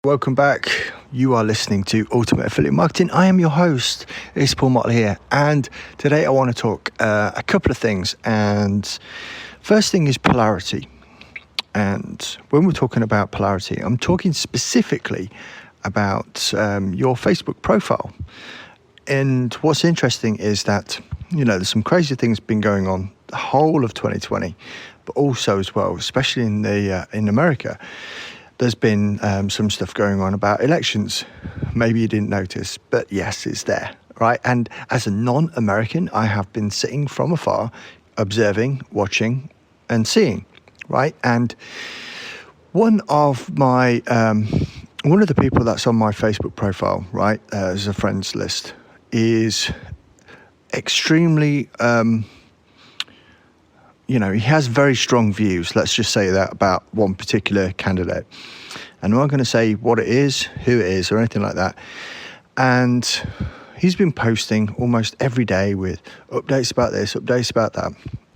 Welcome back. You are listening to Ultimate Affiliate Marketing. I am your host. It's Paul Motley here. And today I want to talk a couple of things. And first thing is polarity. And when we're talking about polarity, I'm talking specifically about your Facebook profile. And what's interesting is that, there's some crazy things been going on the whole of 2020, but also as well, especially in America. There's been some stuff going on about elections. Maybe you didn't notice, but yes, it's there, right? And as a non-American, I have been sitting from afar, observing, watching, and seeing, right? And one of the people that's on my Facebook profile, right, as a friends list, is extremely, he has very strong views, let's just say that, about one particular candidate. And I'm not going to say what it is, who it is, or anything like that. And he's been posting almost every day with updates about this, updates about that.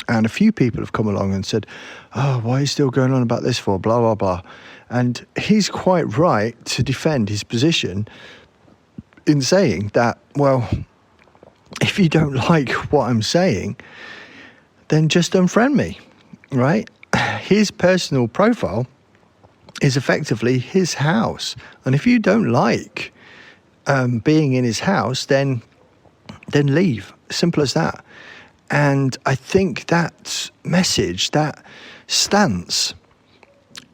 And a few people have come along and said, oh, why are you still going on about this for, blah, blah, blah. And he's quite right to defend his position in saying that, well, if you don't like what I'm saying, then just unfriend me, right? His personal profile is effectively his house. And if you don't like being in his house, then leave. Simple as that. And I think that message, that stance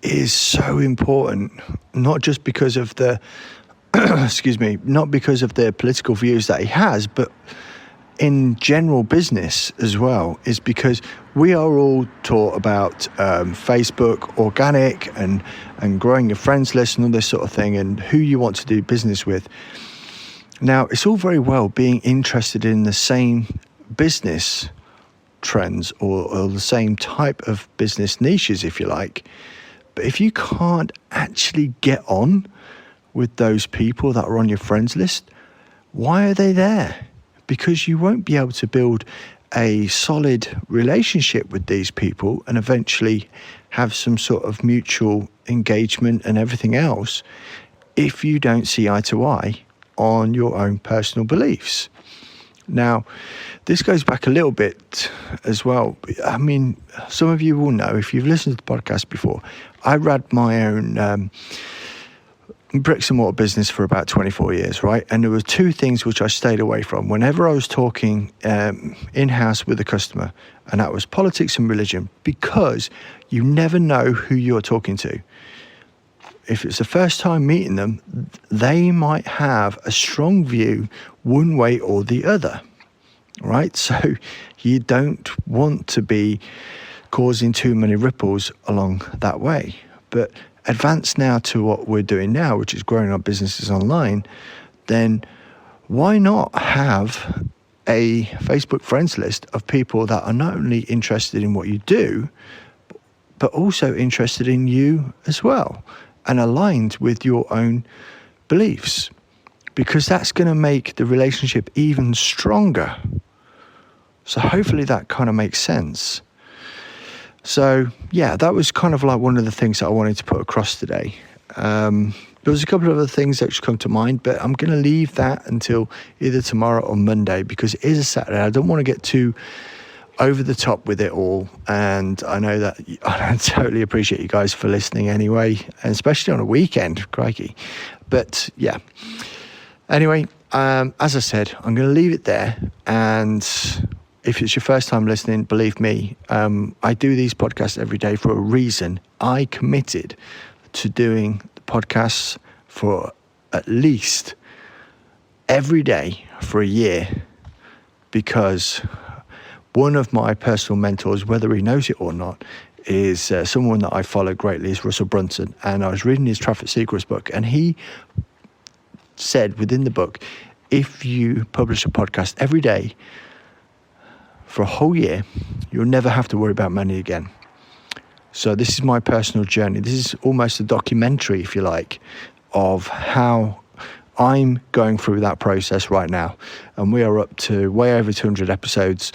is so important, not just because of the, not because of the political views that he has, but in general business as well, is because we are all taught about Facebook, organic, and growing your friends list and all this sort of thing, and who you want to do business with. Now, it's all very well being interested in the same business trends or the same type of business niches, if you like. But if you can't actually get on with those people that are on your friends list, why are they there? Because you won't be able to build a solid relationship with these people and eventually have some sort of mutual engagement and everything else if you don't see eye to eye on your own personal beliefs. Now, this goes back a little bit as well. I mean, some of you will know, if you've listened to the podcast before, I ran my own bricks and mortar business for about 24 years, right? And there were two things which I stayed away from whenever I was talking in-house with a customer, and that was politics and religion, because you never know who you're talking to. If it's the first time meeting them, they might have a strong view one way or the other, right? So you don't want to be causing too many ripples along that way. But advance now to what we're doing now, which is growing our businesses online, then why not have a Facebook friends list of people that are not only interested in what you do, but also interested in you as well and aligned with your own beliefs, because that's going to make the relationship even stronger. So hopefully that kind of makes sense. So, yeah, that was kind of like one of the things that I wanted to put across today. There was a couple of other things that should come to mind, but I'm going to leave that until either tomorrow or Monday, because it is a Saturday. I don't want to get too over the top with it all. And I know that I totally appreciate you guys for listening anyway, and especially on a weekend, crikey. But, yeah. Anyway, as I said, I'm going to leave it there. And if it's your first time listening, believe me, I do these podcasts every day for a reason. I committed to doing the podcasts for at least every day for a year, because one of my personal mentors, whether he knows it or not, is someone that I follow greatly, is Russell Brunson. And I was reading his Traffic Secrets book, and he said within the book, if you publish a podcast every day for a whole year, you'll never have to worry about money again. So this is my personal journey. This is almost a documentary, if you like, of how I'm going through that process right now. And we are up to way over 200 episodes.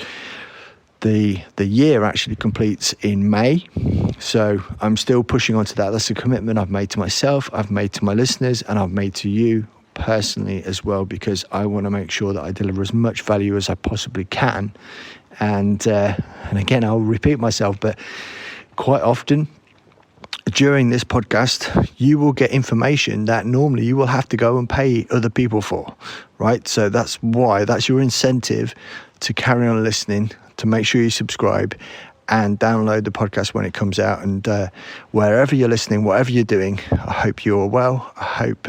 the year actually completes in May. So I'm still pushing on to that. That's a commitment I've made to myself, I've made to my listeners, and I've made to you personally as well, because I want to make sure that I deliver as much value as I possibly can. And again, I'll repeat myself, but quite often during this podcast, you will get information that normally you will have to go and pay other people for, right? So that's your incentive to carry on listening, to make sure you subscribe and download the podcast when it comes out. And wherever you're listening, whatever you're doing, I hope you're well. I hope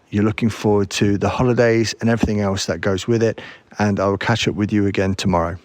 you're looking forward to the holidays and everything else that goes with it. And I will catch up with you again tomorrow.